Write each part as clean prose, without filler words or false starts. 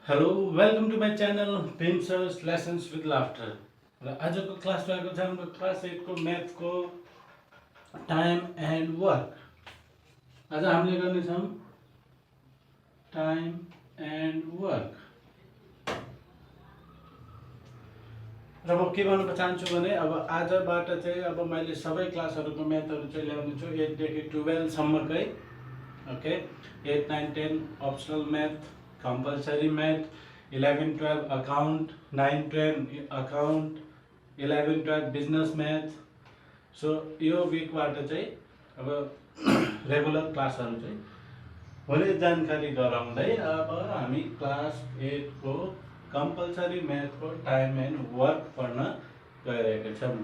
Hello welcome to my channel pincers lessons with laughter र आजको class रहेको छ हाम्रो क्लास 8 को म्याथको टाइम एन्ड वर्क। आज हामीले गर्नेछौँ टाइम एन्ड वर्क। र म के भन्न चाहन्छु भने अब आजबाट चाहिँ अब मैले सबै क्लासहरूको म्याथहरू चाहिँ ल्याउने छु 8 देखि 12 सम्मकै। Okay, 8, 9, 10 optional math, compulsory math, 11, 12 account, 9, 10 account, 11, 12 business math. So यो विकबाट चाहिँ अब रेगुलर क्लासहरू चाहिँ भोलि जानकारी गराउँदै अब हामी क्लास 8 को कंपलसरी मैथ को टाइम एंड वर्क पढ्न गइरहेका छौँ।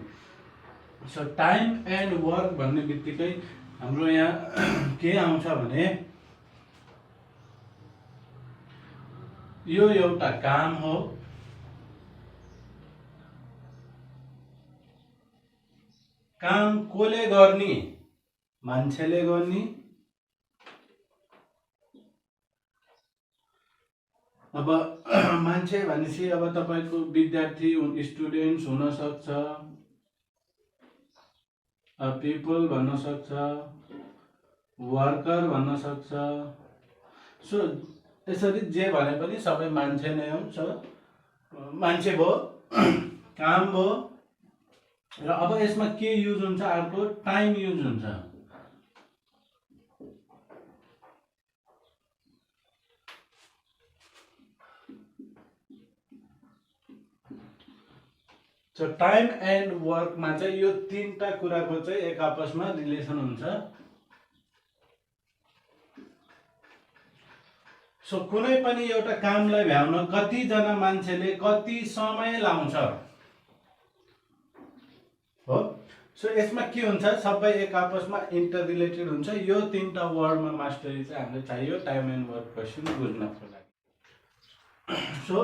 सो टाइम एंड वर्क भन्ने बित्तिकै हाम्रो यहाँ के आउँछ भने यो एउटा काम हो। काम कोले गर्ने? मान्छेले गर्ने। अब मान्छे भनेपछि अब तपाईको विद्यार्थी स्टुडेन्ट्स हुन सक्छ, पिपल भन्न सक्छ, वर्कर भन्न सक्छ। सो यसरी जे भने पनि सबै मान्छे नै हुन्छ। मान्छे भयो, काम भयो। र अब यसमा के युज हुन्छ? अर्को टाइम युज हुन्छ। सो टाइम एन्ड वर्कमा चाहिँ यो तीनटा कुराको चाहिँ एक आपसमा रिलेसन हुन्छ। सो कुनै पनि एउटा कामलाई भ्याउन कति जना मान्छेले कति समय लाउँछ हो। सो यसमा के हुन्छ? सबै एक आपसमा इन्टर रिलेटेड हुन्छ। यो तीनटा वर्डमा मास्टरी चाहिँ हामीलाई चाहियो टाइम एन्ड वर्क क्वेसन बुझ्नको लागि। सो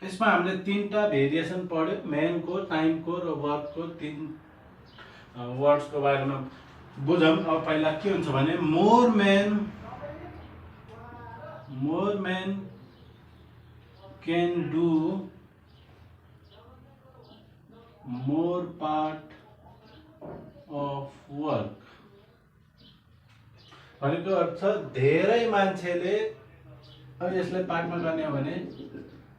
यसमा हामीले तीनटा भेरिएसन पढ्यो, मेनको, टाइमको र वर्कको। तीन वर्ड्सको बारेमा बुझौँ। अब पहिला के हुन्छ भने more men can do more part of work भनेको अर्थ धेरै मान्छेले, अब यसलाई पार्टमा गर्ने हो भने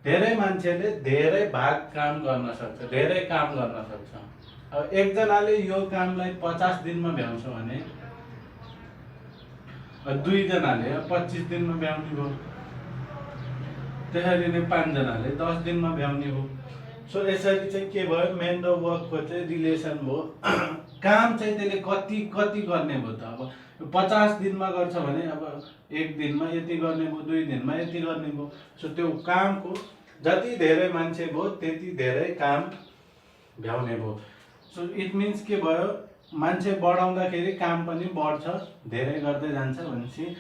धेरै मान्छेले धेरै भाग काम गर्न सक्छ, धेरै काम गर्न सक्छ। अब एकजनाले यो कामलाई 50 दिनमा भ्याउँछ भने दुईजनाले 25 दिनमा भ्याउने भयो। त्यसरी नै 5 जनाले 10 दिनमा भ्याउने भयो। सो यसरी चाहिँ के भयो? मेन र वर्कको चाहिँ रिलेसन भयो। काम चाहिँ त्यसले कति कति गर्ने भयो त? अब 50 दिनमा गर्छ भने अब 1 दिनमा यति गर्ने भयो, 2 दिनमा यति गर्ने भयो। सो त्यो कामको जति धेरै मान्छे भयो त्यति धेरै काम भ्याउने भयो। सो इट मिन्स के भयो? मान्छे बढाउँदाखेरि काम पनि बढ्छ, धेरै गर्दै जान्छ भनेपछि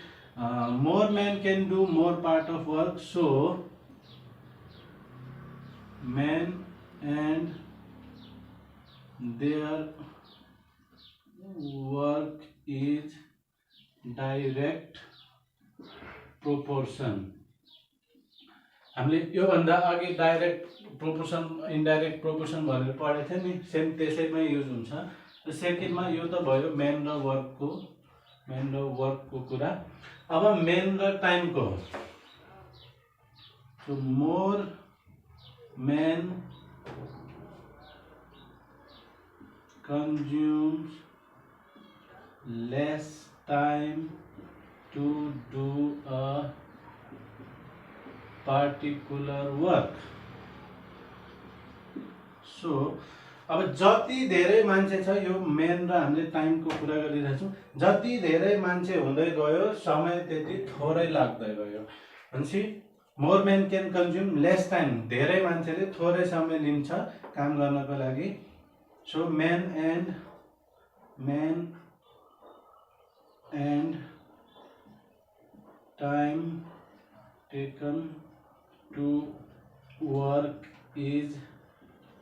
more men can do more part of work. So man and their work is direct proportion. हामीले योभन्दा अघि डाइरेक्ट प्रोपोर्सन इन्डाइरेक्ट प्रोपोर्सन भनेर पढेको थियो नि, सेम त्यसैमै युज हुन्छ। सेकेन्डमा यो त भयो मेन र वर्कको कुरा। अब मेन र टाइमको। So more man consumes less time to do a particular work. So अब जति धेरै मान्छे छ, यो मेन र हामीले टाइमको कुरा गरिरहेछौँ, जति धेरै मान्छे हुँदै गयो समय त्यति थोरै लाग्दै गयो भनेपछि more men can consume less time, धेरै मान्छेले थोरै समय लिन्छ काम गर्नको लागि। So man and time taken to work is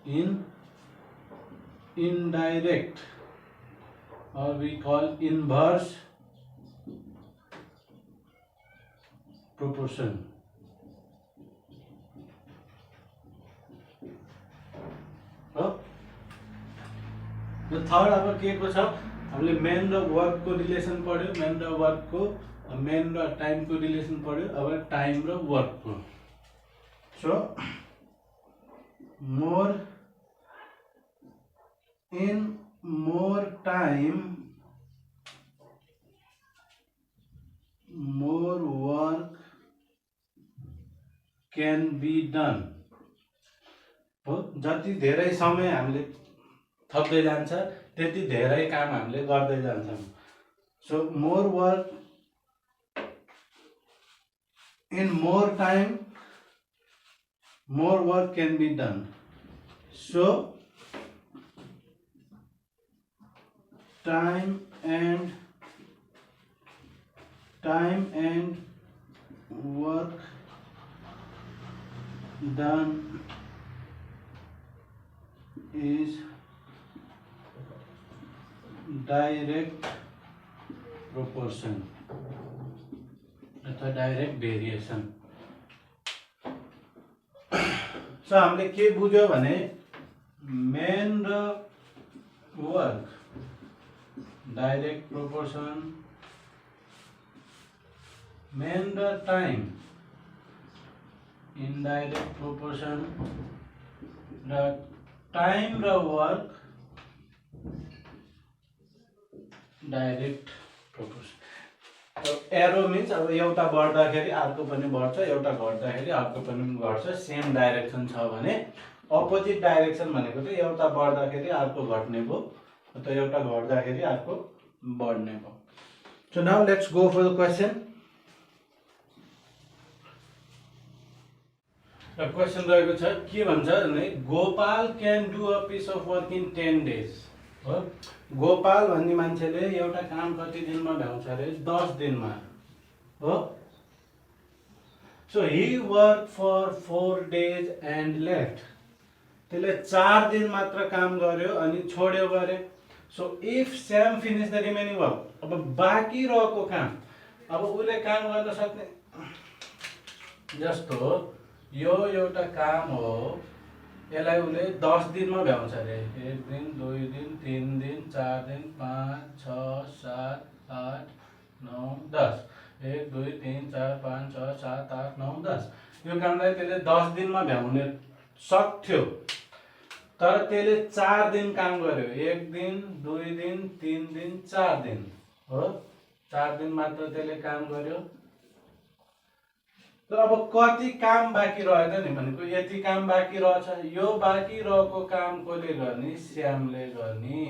in indirect, or we call inverse proportion. हो र थर्ड अब के को छ हामीले मेन र वर्क को रिलेसन पढ्यो, मेन र वर्क को, मेन र टाइम को रिलेसन पढ्यो। अब टाइम र वर्क को। So more in more time more work can be done. हो जति धेरै समय हामीले थप्दै जान्छ त्यति धेरै काम हामीले गर्दै जान्छौँ। So more work in more time more work can be done. So time and work done is direct proportion अथवा डाइरेक्ट भेरिएसन। सो हामीले के बुझ्यो भने मेन र वर्क डाइरेक्ट प्रोपोर्सन, मेन र टाइम इनडाइरेक्ट प्रोपोर्सन र टाइम र work direct proportion. Arrow means अब एउटा बढ्दाखेरि अर्को पनि बढ्छ, एउटा घट्दाखेरि अर्को पनि घट्छ। सेम डाइरेक्सन छ भने अपोजिट डाइरेक्सन भनेको चाहिँ एउटा बढ्दाखेरि अर्को घट्ने भयो अथवा एउटा घट्दाखेरि अर्को बढ्ने भयो। So now let's go for the question. र क्वेसन रहेको छ के भन्छ भने Gopal can do a piece of work in 10 days। हो गोपाल भन्ने मान्छेले एउटा काम कति दिनमा भ्याउँछ अरे 10 दिनमा। हो so he work for 4 days and left. त्यसले 4 दिन मात्र काम गर्यो अनि छोड्यो गरे। So if Shyam finish the remaining work, अब बाँकी रहेको काम अब उसले काम गर्न सक्ने जस्तो यो एउटा काम हो, यसलाई उसले 10 दिनमा भ्याउँछ अरे। 1 दिन 2 दिन 3 दिन 4 दिन 5 6 7 8 9 10 1 2 3 4 5 6 7 8 9 10 यो कामलाई त्यसले 10 दिनमा भ्याउन सक्थ्यो, तर त्यसले 4 दिन काम गर्यो। 1 दिन 2 दिन 3 दिन 4 दिन। हो 4 दिन मात्र त्यसले काम गर्यो। तर अब कति काम बाँकी रह्यो त नि भनेको यति काम बाँकी रहेछ। यो बाँकी रहेको काम कसले गर्ने? श्यामले गर्ने।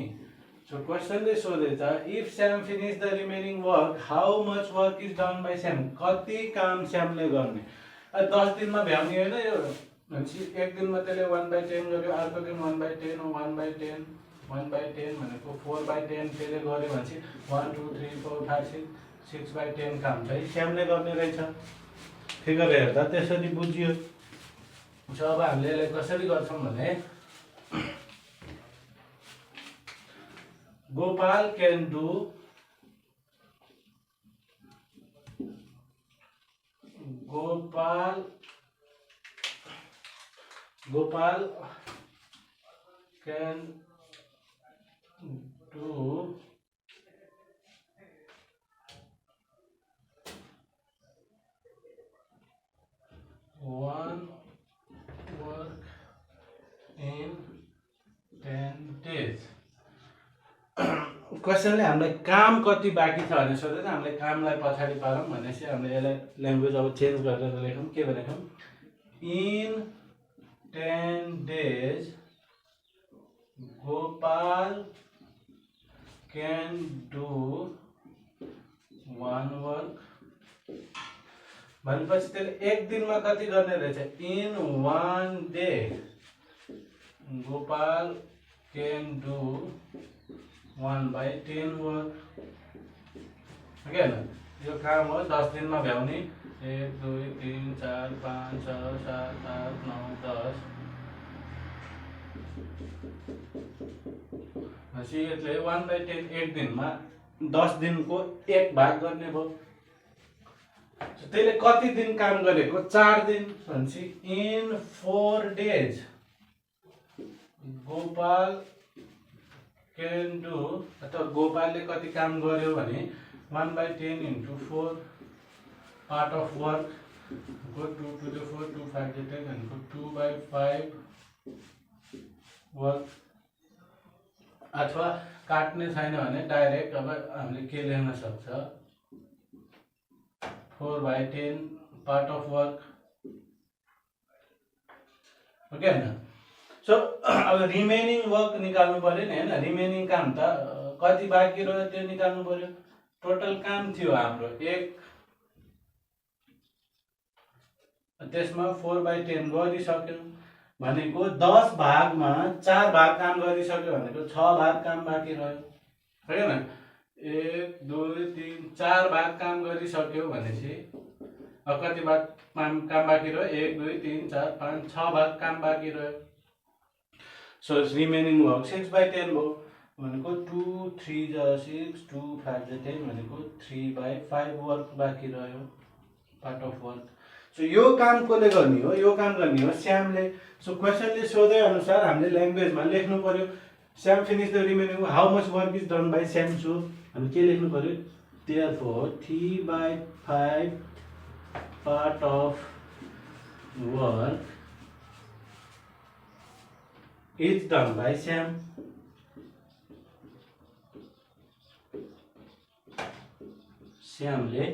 सो क्वेसनले सोधेछ if Shyam finish the remaining work how much work is done by Shyam. कति काम श्यामले गर्ने? 10 दिनमा भ्याउने होइन यो भनेपछि 1 दिनमा त्यसले 1/10 गर्यो, अर्को दिन 1/10 1/10 1/10 भनेको 4/10 त्यसले गर्यो भनेपछि 1 2 3 4 5 6 6/10 काम चाहिँ श्यामले गर्ने रहेछ। फिगर हेर्दा त्यसरी बुझियो। अब हामीले यसलाई कसरी गर्छौँ भने Gopal can do Gopal can do one work in 10 days। क्वेसनले हामीलाई काम कति बाँकी छ भनेर सोधेर हामीले कामलाई पछाडि पारौँ भनेपछि हामीले यसलाई ल्याङ्ग्वेज अब चेन्ज गरेर लेखौँ। के भनेको in 10 days Gopal can do one work भनेपछि त्यसले 1 दिनमा कति गर्ने रहेछ? In 1 day Gopal can do 1/10 work. होइन यो काम हो 10 दिनमा भ्याउने। 1 2 3 4 5 6 7 8 9 10 भनेपछि यसले 1/10 1 दिनमा 10 दिनको 1 भाग गर्ने भयो। सो त्यसले कति दिन काम गरेको 4 दिन भनेपछि in 4 days Gopal can do अथवा गोपालले कति काम गर्यो भने 1/10 into 4 part of work go 2 to the 4 2 5 the 10 and go 2/5 work अथवा काट्ने छैन भने डाइरेक्ट अब हामीले के लेख्न सक्छ 4/10 पार्ट अफ वर्क ओके हैन सो अब रिमेनिङ वर्क निकाल्नु पर्यो नि हैन रिमेनिङ काम त कति बाँकी रह्यो त्यो निकाल्नु पर्यो टोटल काम थियो हाम्रो 1 त्यसमा 4/10 गरिसक्यो भनेको 10 भागमा 4 भाग काम गरिसक्यो भनेको 6 भाग काम बाँकी रह्यो हैन 1 2 3 4 भाग काम गरिसक्यो भनेपछि अब कति भाग काम बाँकी रह्यो 1 2 3 4 5 6 भाग काम बाँकी रह्यो सो रिमेनिङ वर्क 6/10 भयो भनेको 2 3 जा 6 2 5 जा 10 भनेको 3/5 वर्क बाँकी रह्यो पार्ट अफ वर्क सो यो काम कसले गर्ने हो यो काम गर्ने हो श्यामले सो क्वेशनले सोधे अनुसार हामीले ल्याङ्ग्वेजमा लेख्नु पर्यो Shyam finish the remaining how much work is done by Shyam so हामी के लेख्नु पर्यो therefore 3/5 part of work is done by Shyam श्यामले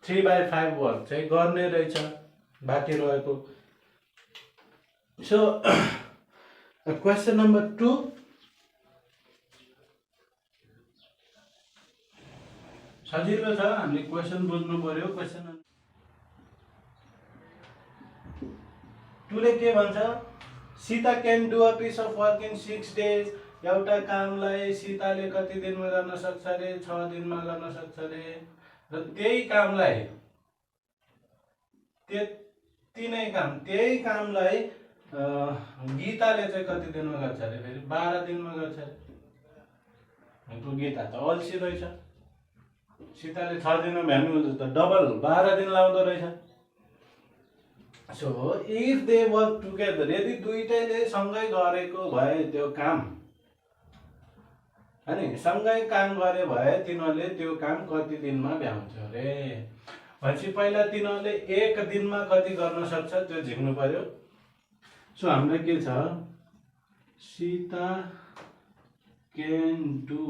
3/5 वर्क चाहिँ गर्ने रहेछ बाँकी रहेको सो क्वेशन नम्बर 2 सजिलो छ हामीले क्वेशन बुझ्नु पर्यो क्वेशन 2 ले के भन्छ Sita can do a piece of work in 6 days एउटा कामलाई सीताले कति दिनमा गर्न सक्छ रे 6 दिनमा गर्न सक्छ रे र त्यही कामलाई त्यही कामलाई गीताले चाहिँ कति दिनमा गर्छ रे फेरि 12 दिनमा गर्छ रे गीता त अल्छी रहेछ सीताले 6 दिनमा भ्याउनु हुन्छ त डबल 12 दिन लाउँदो रहेछ so if they work together यदि दुईटैले सँगै गरेको भए त्यो काम हैन सँगै काम गरे भए तिनीहरूले त्यो काम कति दिनमा भ्याउँछ रे भनेपछि पहिला तिनीहरूले 1 दिनमा कति गर्न सक्छ त्यो झिक्नु पर्यो सो हाम्रो के छ सीता क्यान डु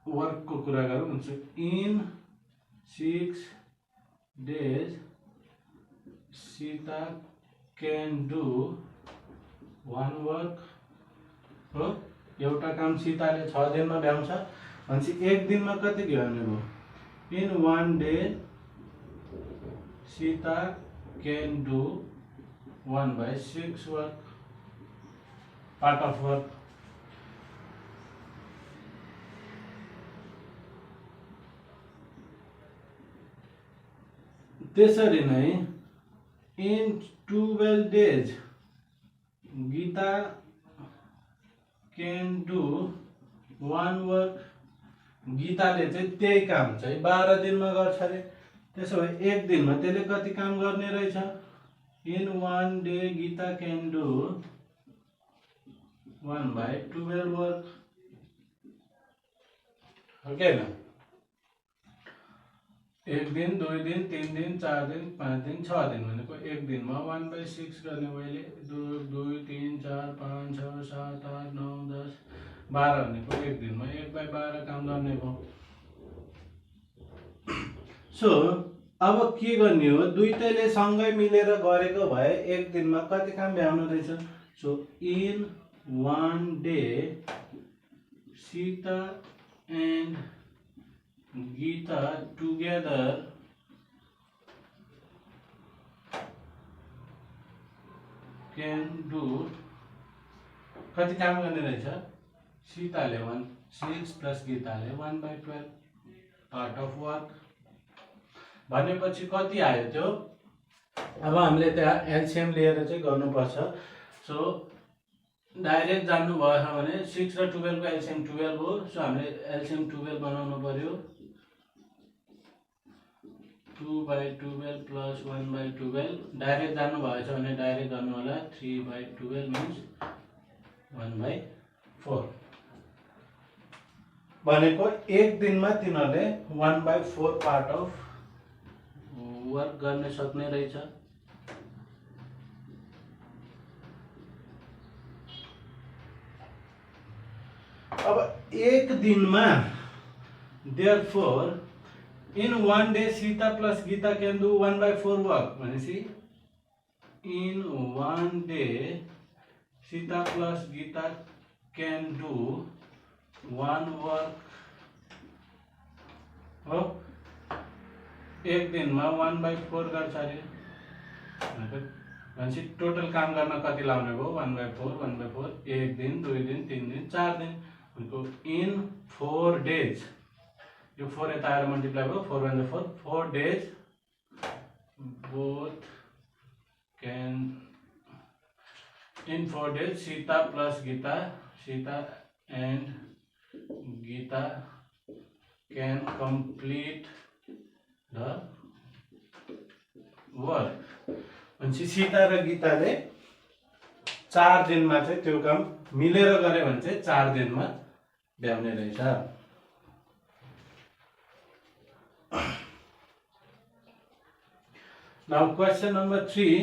वर्क को कुरा गरौँ हुन्छ in 6 days Sita can do one work हो एउटा काम सीताले 6 दिनमा भ्याउँछ भनेपछि 1 दिनमा कति भ्याउने भयो in 1 day Sita can do 1/6 work part of work त्यसरी नै in 12 days Gita can do 1 work गीताले चाहिँ त्यही काम चाहिँ 12 दिनमा गर्छ रे त्यसो भए 1 दिनमा त्यसले कति काम गर्ने रहेछ in 1 day Gita can do 1/12 work okay न 1 दिन 2 दिन 3 दिन 4 दिन 5 दिन 6 दिन भनेको 1 दिनमा 1/6 गर्ने मैले 2 2 3 4 5 6 7 8 9 10 12 भनेको 1 दिनमा 1/12 काम गर्ने भयो सो अब के गर्ने हो दुईटैले सँगै मिलेर गरेको भए 1 दिनमा कति काम भ्याउनु रहेछ so in 1 day Sita and Gita together can do कति काम गर्ने रहेछ सीताले 6 प्लस गीताले 1/12 पार्ट अफ वर्क भनेपछि कति आयो त्यो अब हामीले त्यहाँ एलसीएम लिएर चाहिँ गर्नुपर्छ सो डाइरेक्ट जान्नु भएछ भने 6 र 12 को एलसीएम 12 हो सो हामीले एलसीएम 12 बनाउनु पर्यो 2/12 प्लस 1/12 डाइरेक्ट जानुभएछ भने डाइरेक्ट गर्नु होला 3/12 मिन्स 1/4 भनेको एक दिनमा तिनीहरूले 1/4 पार्ट अफ वर्क गर्न सक्ने रहेछ। अब एक दिनमा therefore in one day Sita plus Gita can do 1/4 work भनेपछि in one day Sita plus Gita can do one work हो एक दिनमा 1/4 गर्छ अरे भनेपछि टोटल काम गर्न कति लाउने भयो 1/4 एक दिन 2 दिन 3 दिन 4 दिन in 4 days यो 4 यता आएर मल्टिप्लाई भयो 4 1 4 4 days both can in 4 days Sita plus Gita Sita and Gita can complete the work भनेपछि सीता र गीताले 4 दिनमा चाहिँ त्यो काम मिलेर गरे भने चाहिँ 4 दिनमा भ्याउने रहेछ। Now question number 3.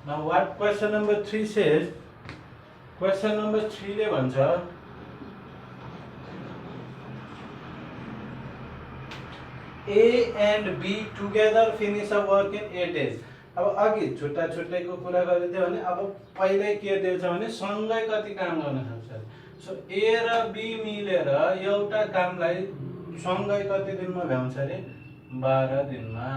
Now what question number 3 says? Question number 3 ले भन्छ A and B together finish a work in 8 days. अब अघि छुट्टा छुट्टैको कुरा गरिदियो भने अब पहिल्यै के दिएछ भने सँगै कति काम गर्न सक्छ। सो A र B मिलेर एउटा कामलाई सँगै कति दिनमा भ्याउँछ अरे 12 दिनमा।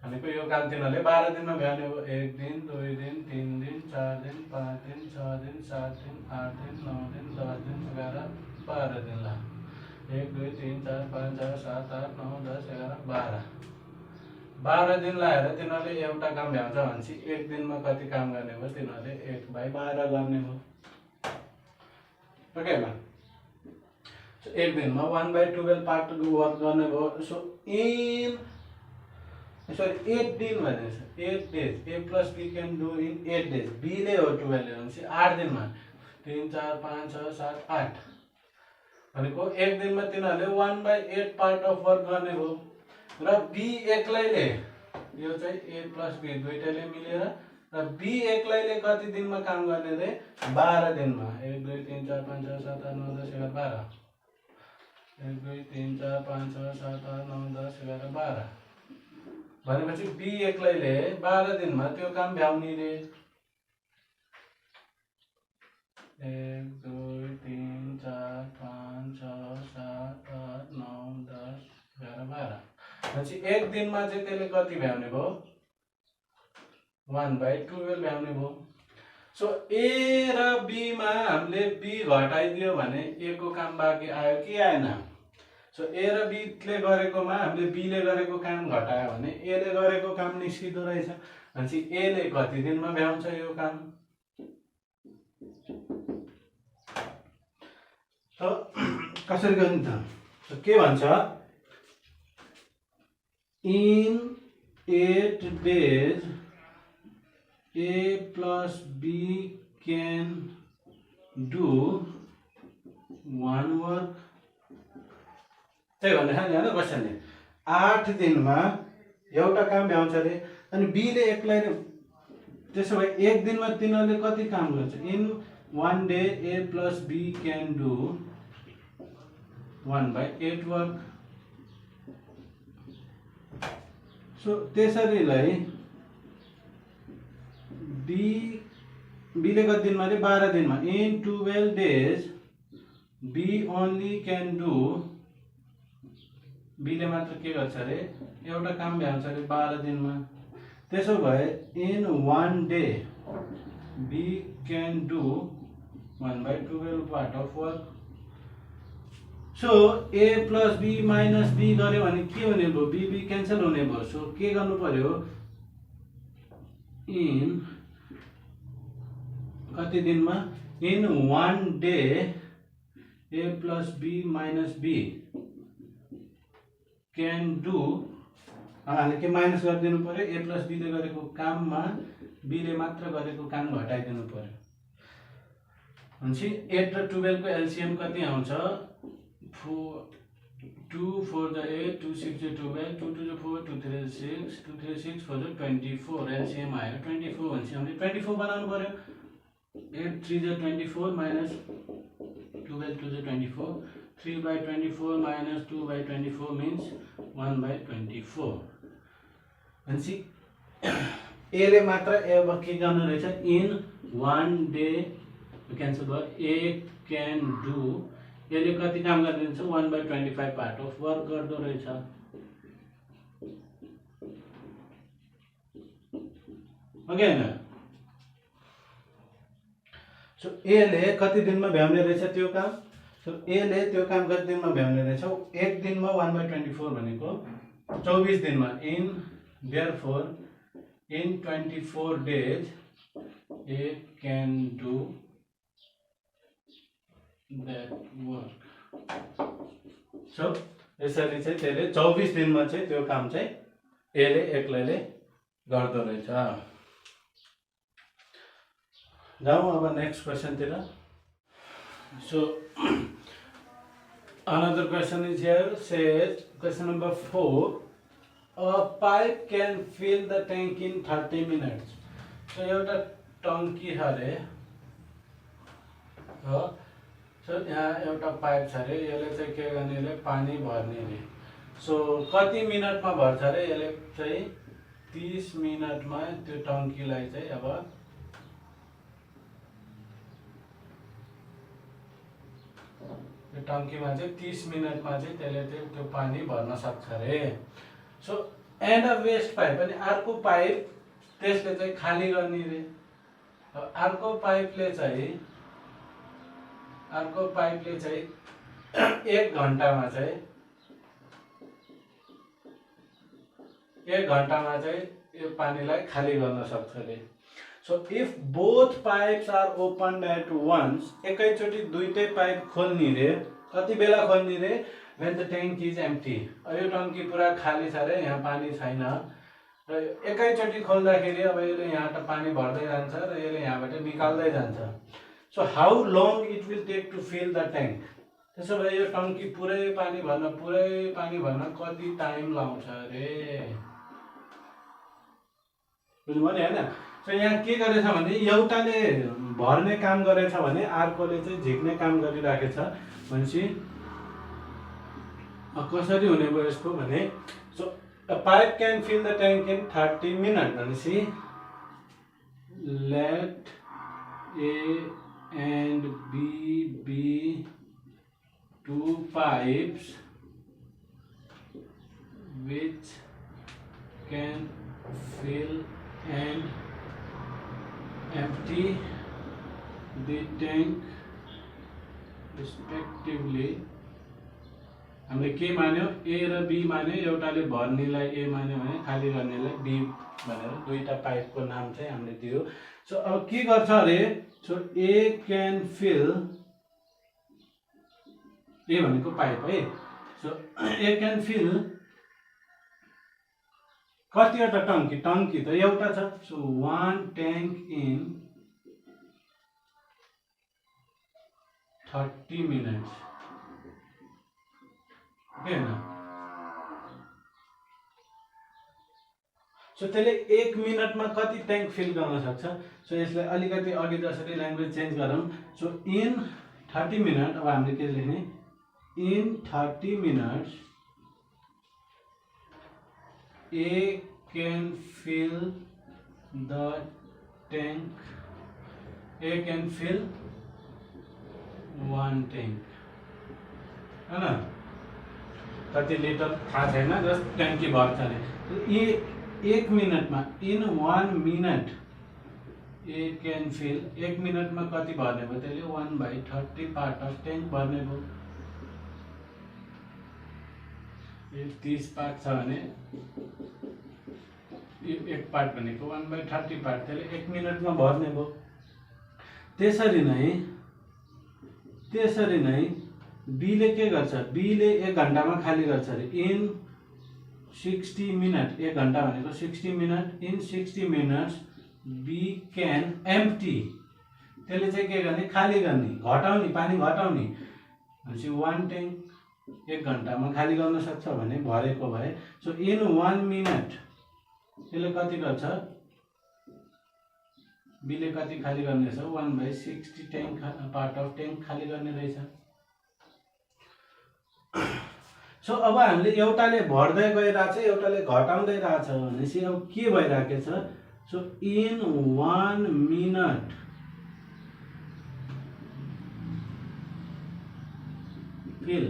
भनेको यो काम तिनीहरूले 12 दिनमा भ्याउने हो 1 दिन 2 दिन 3 दिन 4 दिन 5 दिन 6 दिन 7 दिन 8 दिन 9 दिन 10 दिन 11 12 दिन ला 1 2 3 4 5 6 7 8 9 10 11 12 दिन लाएर तिनीहरूले एउटा काम भ्याउँछ भनेपछि एक दिनमा कति काम गर्ने हो तिनीहरूले 1/12 गर्ने हो। ओके मा सो एक दिनमा 1/12 पार्ट वर्क गर्ने हो। सो इन सरी 8 दिन भनेछ 8 days A plus B can do in 8 days B ले हो 12 भनेपछि 8 दिनमा 3 4 5 6 7 8 भनेको एक दिनमा तिनीहरूले 1/8 पार्ट अफ वर्क गर्ने हो। र B एक्लैले यो चाहिँ A plus B दुईटाले मिलेर र B एक्लैले कति दिनमा काम गर्ने रे 12 दिनमा 1 2 3 4 5 6 7 8 9 10 11 12 1 2 3 4 5 6 7 8 9 10 11 12 भनेपछि B एक्लैले 12 दिनमा त्यो काम भ्याउने रे 1 2 3 4 5 6 7 8 9 10 11 12 भनेपछि एक दिनमा चाहिँ त्यसले कति भ्याउने भयो 1/12 भ्याउने भयो। सो A र B मा हामीले B घटाइदियो भने A को काम बाँकी आयो कि आएन। सो A र B ले गरेकोमा हामीले B ले गरेको काम घटायो भने A ले गरेको काम निस्किदो रहेछ भनेपछि A ले कति दिनमा भ्याउँछ यो काम। सो कसरी गर्ने त सो के भन्छ in 8 days A plus B can do one work त्यही भन्ने खाने हैन क्वेशनले 8 दिनमा एउटा काम भ्याउँछ रे अनि B ले एक्लै त्यसो भए एक दिनमा तिनीहरूले कति काम गर्छ in 1 day A plus B can do 1/8 work। So त्यसरीलाई B ले कति दिनमा रे 12 दिनमा in 12 days B only can do B ले मात्र के गर्छ रे एउटा काम भ्याउँछ रे 12 दिनमा। त्यसो भए in 1 day B can do 1/12 part of work. So A plus B minus B गर्यो भने के हुने भयो B क्यान्सल हुने भयो। सो के गर्नु पर्यो इन कति दिनमा in 1 day a plus b minus b can do हामीले के माइनस गरिदिनु पर्यो a plus b ले गरेको काममा b ले मात्र गरेको काम घटाइदिनु पर्यो भनेपछि 8 र 12 को एलसीएम कति आउँछ 2 4 the 8 2 6 the 12 2 2 the 4 2 3 the 6 2 3 6 4 the 24 LCM आयो 24 भनेपछि हामीले 24 बनाउनु पर्यो 8 3 the 24 minus 12 to the 24 3 by 24 minus 2 by 24 means 1 by 24 भनेपछि a ले मात्र अब के गर्नु रहेछ इन 1 डे क्यान्सल भयो a can do यसले कति काम गरिदिन्छ 1 by 25 पार्ट अफ वर्क गर्दो रहेछ ओके हैन सो ए ले कति दिनमा भ्याउने रहेछ त्यो काम सो ए ले त्यो काम कति दिनमा भ्याउने रहेछ एक दिनमा 1 by 24 भनेको 24 दिनमा in therefore in 24 days A can do that work so यसरी चाहिँ त्यसले 24 दिनमा चाहिँ त्यो काम चाहिँ एले एक्लैले गर्दो रहेछ जाऊ अब नेक्स्ट क्वेश्चन तिर so another question is here says question number 4 a pipe can fill the tank in 30 minutes so एउटा टंकी हरे हो सो यहाँ एउटा पाइप छ रे यसले चाहिँ के गर्नेले पानी भर्ने रे सो कति मिनेटमा भर्छ रे यसले चाहिँ 30 मिनेटमा त्यो टंकीलाई चाहिँ अब त्यो टंकीमा चाहिँ 30 मिनेटमा चाहिँ त्यसले त्यो पानी भर्न सक्छ रे so and a West pipe अनि अर्को पाइप त्यसले चाहिँ खाली गर्ने रे अर्को पाइपले चाहिँ 1 घण्टामा चाहिँ यो पानीलाई खाली गर्न सक्छ रे so if both pipes are open at once एकैचोटी दुईटै पाइप खोल्ने रे कति बेला खोल्ने रे when the tank is empty यो टंकी पुरा खाली छ रे यहाँ पानी छैन र एकैचोटी खोल्दाखेरि अब यसले यहाँबाट पानी भर्दै जान्छ र यसले यहाँबाट निकाल्दै जान्छ so how long it will take to fill the tank त्यसो भए यो टंकी पुरै पानी भर्न कति टाइम लाउँछ रे बुझ्नु भयो हैन सो यहाँ के गरेछ भने एउटाले भर्ने काम गरेछ भने अर्कोले चाहिँ झिक्ने काम गरिराखेछ भनेपछि कसरी हुने भयो यसको भने so a pipe can fill the tank in 30 minutes भनेपछि let A and B be two pipes which can fill and empty the tank respectively हामीले के मान्यो ए र बी मान्यो एउटाले भर्नेलाई ए मान्यो भने खाली गर्नेलाई बी भनेर दुईटा पाइपको नाम चाहिँ हामीले दियो सो अब के गर्छ अरे सो ए क्यान फिल ए भनेको पाइप है सो ए क्यान फिल कतिवटा टंकी त एउटा छ so 1 tank in 30 minutes okay न सो त्यसले 1 मिनेटमा कति ट्याङ्क फिल गर्न सक्छ सो यसलाई अलिकति अघि जसरी ल्याङ्ग्वेज चेन्ज गरौँ सो इन 30 मिनट अब हामीले के लेख्ने in 30 minutes A can fill the tank A can fill 1 tank है ना कति लिटर थाहा छैन जस्ट ट्याङ्की भर्छ अरे ए 1 मिनेटमा in 1 minute A can fill 1 मिनेटमा कति भर्ने भयो त्यसले 1/30 पार्ट अफ ट्याङ्क भर्ने भयो 30 पार्ट छ भने एक पार्ट भनेको 1/30 पार्ट त्यसले 1 मिनेटमा भर्ने भयो त्यसरी नै बीले के गर्छ, बीले 1 घण्टामा खाली गर्छ अरे इन 60 मिनट। 1 घण्टा भनेको 60 minute. In 60 minutes B can empty, त्यसले चाहिँ के गर्ने, खाली गर्ने, घटाउने, पानी घटाउने। भनेपछि 1 ट्याङ्क 1 घण्टामा खाली गर्न सक्छ भने भरेको भए। सो इन 1 मिनट त्यसले कति गर्छ, बीले कति खाली गर्ने छ, 1/60 ट्याङ्क पार्ट अफ ट्याङ्क खाली गर्ने रहेछ। सो अब हामीले एउटाले भर्दै गइरहेछ एउटाले घटाउँदै रहेछ भनेपछि अब के भइराखेको छ। सो इन 1 मिनट फिल,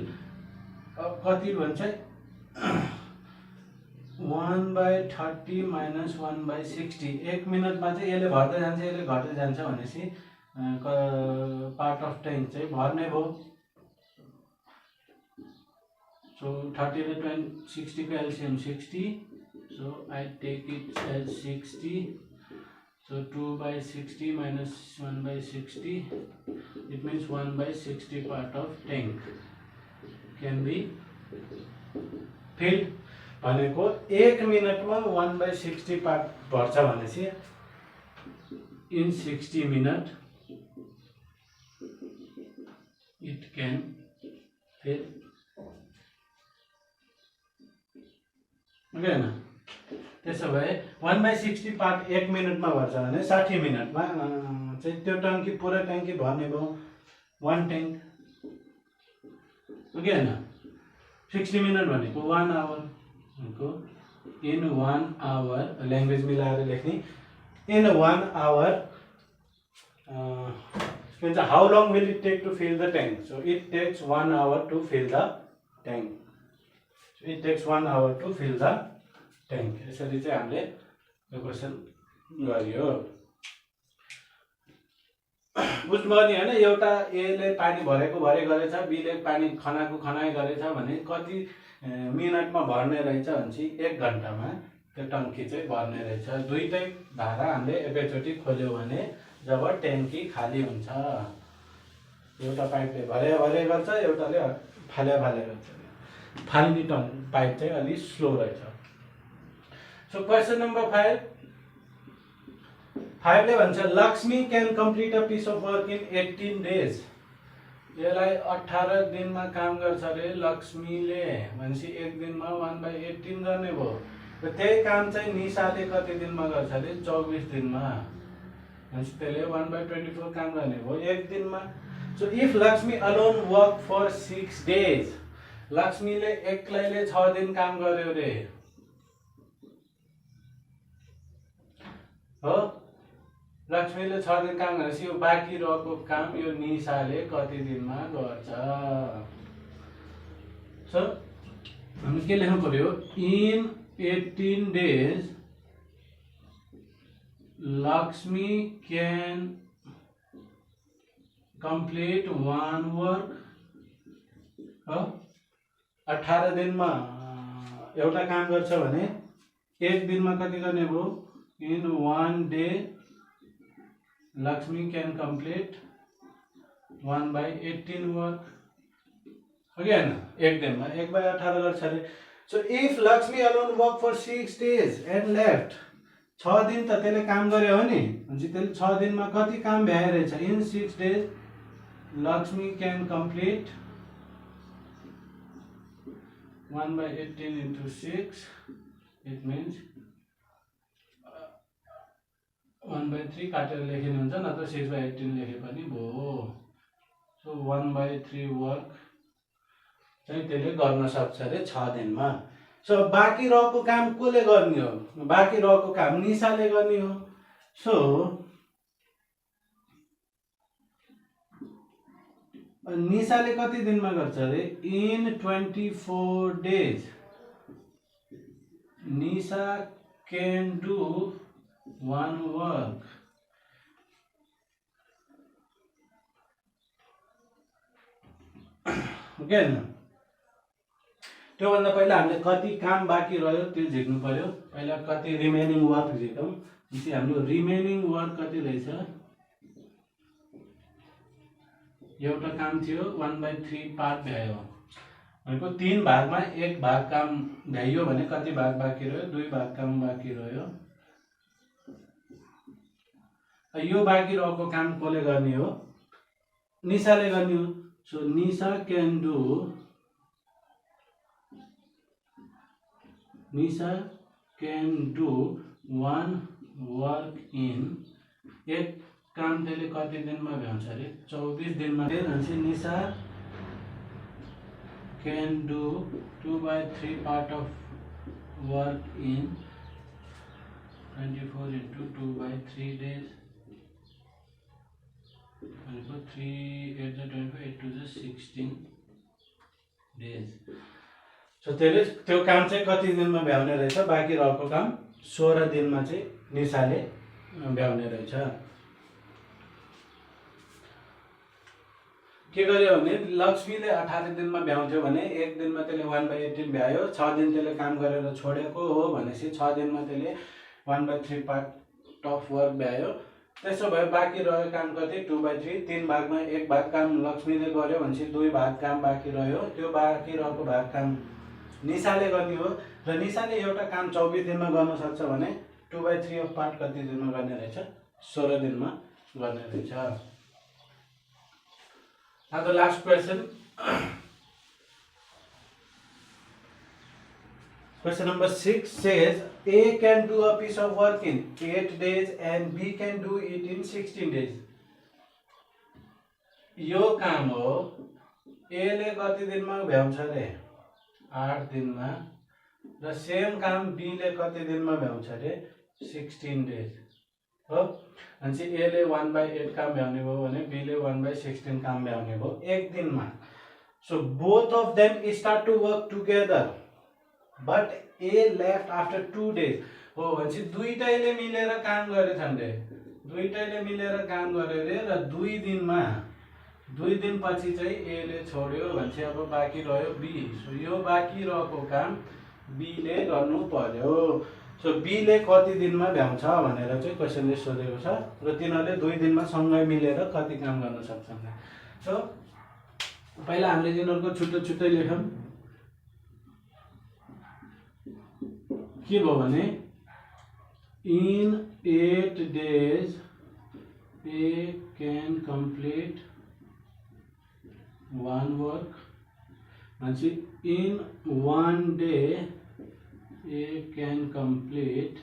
अब कति भन्छ 1/30 माइनस 1/60। 1 मिनटमा चाहिँ यसले भर्दै जान्छ यसले घट्दै जान्छ भनेपछि पार्ट अफ ट्याङ्क चाहिँ भर्ने भयो। So 30 to 60 का LCM 60, so I take it as 60, so 2/60 minus 1/60, it means 1/60 part of tank can be filled। भनेको 1 मिनटमा 1/60 पार्ट भर्छ भनेपछि in 60 minute it can fill। Okay न, त्यसो भए 1/60 पार्ट 1 मिनटमा भर्छ भने 60 मिनटमा चाहिँ त्यो टङ्की पुरै ट्याङ्की भर्ने भयो 1 ट्याङ्क। ओके न, 60 मिनट भनेको 1 आवर भनेको इन 1 आवर, ल्याङ्ग्वेज मिलाएर लेख्ने, in 1 hour means how long will it take to fill the tank? So it takes 1 hour to fill the tank. So it takes 1 hour to fill the tank। यसरी चाहिँ हामीले यो question गरियो। बुझ्नुभयो नि हैन, एउटा एले पानी भरेको भरे गरेछ, बीले पानी खनाको खनाइ गरेछ भने कति मिनटमा भर्ने रहेछ भनेपछि 1 घण्टामा त्यो टङ्की चाहिँ भर्ने रहेछ। दुईटै धारा हामीले एकैचोटि खोल्यो भने जब ट्याङ्की खाली हुन्छ, एउटा पाइपले भरे गर्छ एउटाले फाले गर्छ। फाल्ने पाइप चाहिँ अलि स्लो रहेछ। सो क्वेसन नम्बर 5 ले भन्छ Lakshmi can complete a piece of work in 18 days. यसलाई 18 दिनमा काम गर्छ अरे लक्ष्मीले भनेपछि 1 दिनमा 1/18 गर्ने भयो। र त्यही काम चाहिँ निशाले कति दिनमा गर्छ अरे 24 दिनमा भनेपछि त्यसले 1/24 काम गर्ने भयो 1 दिनमा। So if Lakshmi alone work for 6 days, लक्ष्मीले एक्लैले 6 दिन काम गर्यो रे हो, लक्ष्मीले 6 दिन काम गरेपछि यो बाँकी रहेको काम यो निशाले कति दिनमा गर्छ। सो हामी के लेख्नु पर्यो, in 18 days Lakshmi can complete 1 work. 18 दिनमा एउटा काम गर्छ भने 1 दिनमा कति गर्ने भयो, in 1 day Lakshmi can complete 1/18 work. Okay हैन, 1 दिनमा 1/18 गर्छ अरे। So if Lakshmi alone work for 6 days and left, 6 दिन त त्यसले काम गर्यो हो नि भनेपछि त्यसले 6 दिनमा कति काम भ्याए रहेछ। In 6 days Lakshmi can complete 1/18 into 6, it means 1/3 काटेर लेखिनु हुन्छ, नत्र 6/18 लेखे पनि भयो। सो 1/3 वर्क चाहिँ त्यसले गर्न सक्छ अरे 6 दिनमा। सो बाँकी रहेको काम कसले गर्ने हो, बाँकी रहेको काम निशाले गर्ने हो। सो निशाले कति दिनमा गर्छ अरे, in 24 days Nisha can do 1 work. Okay न, त्योभन्दा पहिला हामीले कति काम बाँकी रह्यो त्यो झिक्नु पर्यो। पहिला कति रिमेनिङ वर्क झिकौँ। हाम्रो रिमेनिङ वर्क कति रहेछ, एउटा काम थियो 1/3 पार्ट भ्यायो भनेको 3 भागमा 1 भाग काम भ्याइयो भने कति भाग बाँकी रह्यो 2 भाग काम बाँकी रह्यो यो बाँकी रहेको काम कसले गर्ने हो निशाले गर्ने हो so Nisha can do one work in एक काम त्यसले कति दिनमा भ्याउँछ अरे 24 दिनमा भनेपछि Nisha can do 2/3 part of work in 24 into 2/3 days भनेको 3 8 24 8 2 16 days सो त्यसले त्यो काम चाहिँ कति दिनमा भ्याउने रहेछ बाँकी रहेको काम 16 दिनमा चाहिँ निशाले भ्याउने रहेछ के गर्यो भने लक्ष्मीले 18 दिनमा भ्याउँथ्यो भने एक दिनमा त्यसले 1/18 भ्यायो 6 दिन त्यसले काम गरेर छोडेको हो भनेपछि 6 दिनमा त्यसले 1/3 पार्ट अफ वर्क भ्यायो त्यसो भए बाँकी रह्यो काम कति 2/3 3 भागमा 1 भाग काम लक्ष्मीले गर्यो भनेपछि 2 भाग काम बाँकी रह्यो त्यो बाँकी रहेको भाग काम निशाले गर्ने हो र निशाले एउटा काम 24 दिनमा गर्न सक्छ भने 2/3 अफ पार्ट कति दिनमा गर्ने रहेछ 16 दिनमा गर्ने रहेछ Now the last question. Question number 6 says A can do a piece of work in 8 days and B can do it in 16 days. यो काम हो A ले कति दिनमा भ्याउँछ रे 8 दिनमा र सेम काम B ले कति दिनमा भ्याउँछ रे 16 days हो अनि ए ले 1/8 काम भ्याउने भयो भने बी ले 1/16 काम भ्याउने भयो एक दिनमा so both of them start to work together but A left after 2 days हो भनेपछि दुईटैले मिलेर काम गरेछन् रे दुईटैले मिलेर काम गरे रे र 2 दिनमा 2 दिनपछि चाहिँ ए ले छोड्यो भनेपछि अब बाँकी रह्यो बी सो यो बाँकी रहेको काम बी ले गर्नु पर्यो सो बी ले कति दिनमा भ्याउँछ भनेर चाहिँ क्वेशनले सोधेको छ र तिनीहरूले 2 दिनमा सँगै मिलेर कति काम गर्न सक्छन् सो पहिला हामीले तिनीहरूको छुट्टै छुट्टै लेखौँ के भयो भने in 8 days A can complete one work भनेपछि in 1 day A can complete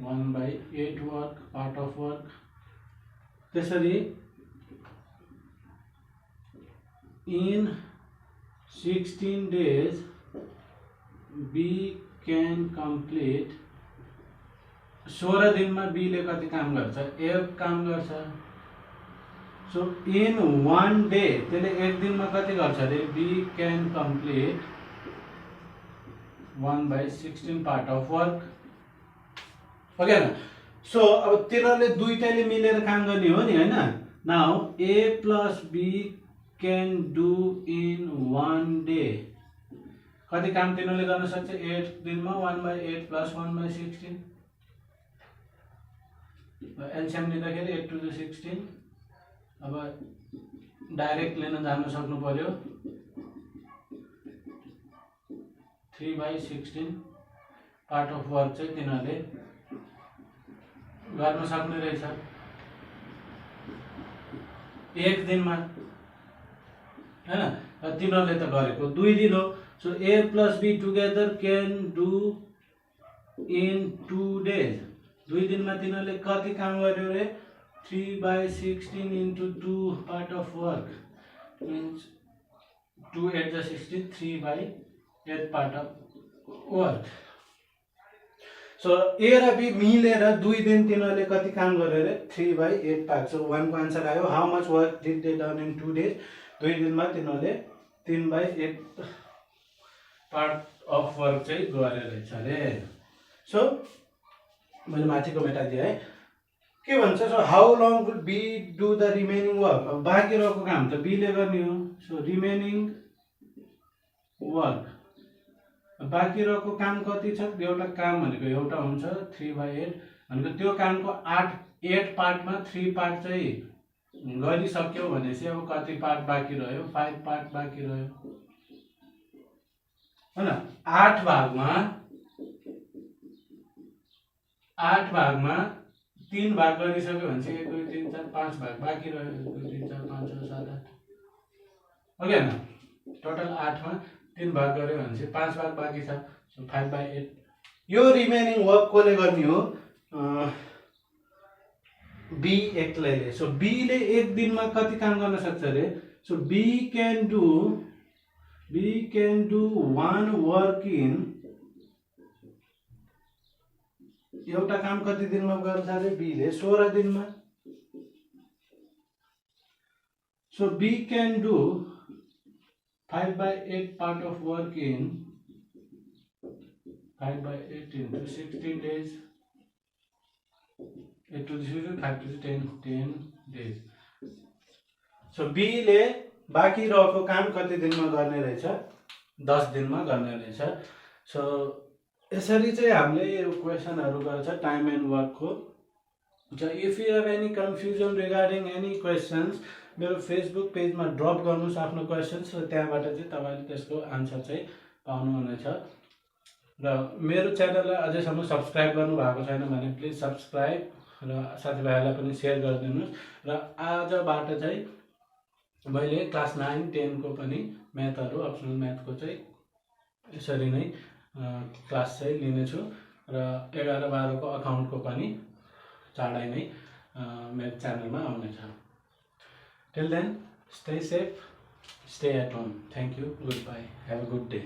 1/8 work part of work त्यसरी in 16 days B can complete 16 दिनमा B ले कति काम गर्छ A काम गर्छ सो in 1 day त्यसले एक दिनमा कति गर्छ रे B can complete 1/16 part of work okay न सो अब तिनीहरूले दुईटैले मिलेर काम गर्ने हो नि हैन now A plus B can do in 1 day कति काम तिनीहरूले गर्न सक्छ 8 दिनमा 1/8 plus 1/16 एलसीएम लिँदाखेरि 8 to the 16 अब डाइरेक्ट लिन जान्न सक्नु पर्यो 3/16 पार्ट अफ वर्क चाहिँ तिनीहरूले गर्न सक्ने रहेछ एक दिनमा हैन र तिनीहरूले त गरेको 2 दिन हो so A plus B together can do in 2 days 2 दिनमा तिनीहरूले कति काम गर्यो रे 3/16 into 2 part of work means 2 8 the 16 3/8 part of work so A र B मिलेर 2 दिन तिनीहरूले कति काम गर्यो रे 3/8 पार्ट सो 1 को आन्सर आयो how much work did they done in 2 days 2 दिनमा तिनीहरूले 3/8 पार्ट अफ वर्क चाहिँ गरे रहेछ रे सो मैले माथिको मेटादिए है के भन्छ so how long would B do the remaining work अब बाँकी रहेको काम त बी ले गर्ने हो सो रिमेनिङ वर्क बाँकी रहेको काम कति छ एउटा काम भनेको एउटा हुन्छ 3/8 भनेको त्यो कामको 8 पार्टमा 3 पार्ट चाहिँ गरिसक्यौ भनेपछि अब कति पार्ट बाँकी रह्यो 5 पार्ट बाँकी रह्यो हैन 8 भागमा 3 भाग गरिसक्यो भने चाहिँ 1 2 3 4 5 भाग बाँकी रह्यो 1 2 3 4 5 6 7 8 हो कि हैन टोटल 8 मा 3 भाग गर्यो भने चाहिँ 5 भाग बाँकी छ सो 5/8 यो रिमेनिङ वर्क कोले गर्ने हो बी एक्लैले सो बी ले एक दिनमा कति काम गर्न सक्छ रे so B can do 1 work in एउटा काम कति दिनमा गर्छ रे बी ले 16 दिनमा so B can do 5/8 part of work in 5/8 into 16 days 8 to the 0 5 to the 10 days so B ले बाँकी रहेको काम कति दिनमा गर्ने रहेछ 10 दिनमा गर्ने रहेछ सो यसरी चाहिँ हामीले यो क्वेशनहरु गर्छ टाइम एन्ड वर्क को so if you have any confusion regarding any questions मेरो फेसबुक पेजमा ड्रप गर्नुस् आफ्नो क्वेशन्स र त्यहाँबाट चाहिँ तपाईले त्यसको आन्सर चाहिँ पाउनु हुनेछ र मेरो च्यानललाई अझैसम्म सब्स्क्राइब गर्नु भएको छैन भने प्लिज सब्स्क्राइब र साथीभाइहरुलाई पनि शेयर गरिदिनुस् र आजबाट चाहिँ मैले क्लास 9 10 को पनि म्याथहरु अप्सनल म्याथको चाहिँ यसरी नै क्लास चाहिँ लिने छु र 11 12 को अकाउन्टको पनि चाँडै नै मेरो च्यानलमा आउने छ Till then, stay safe, stay at home. Thank you. Goodbye. Have a good day.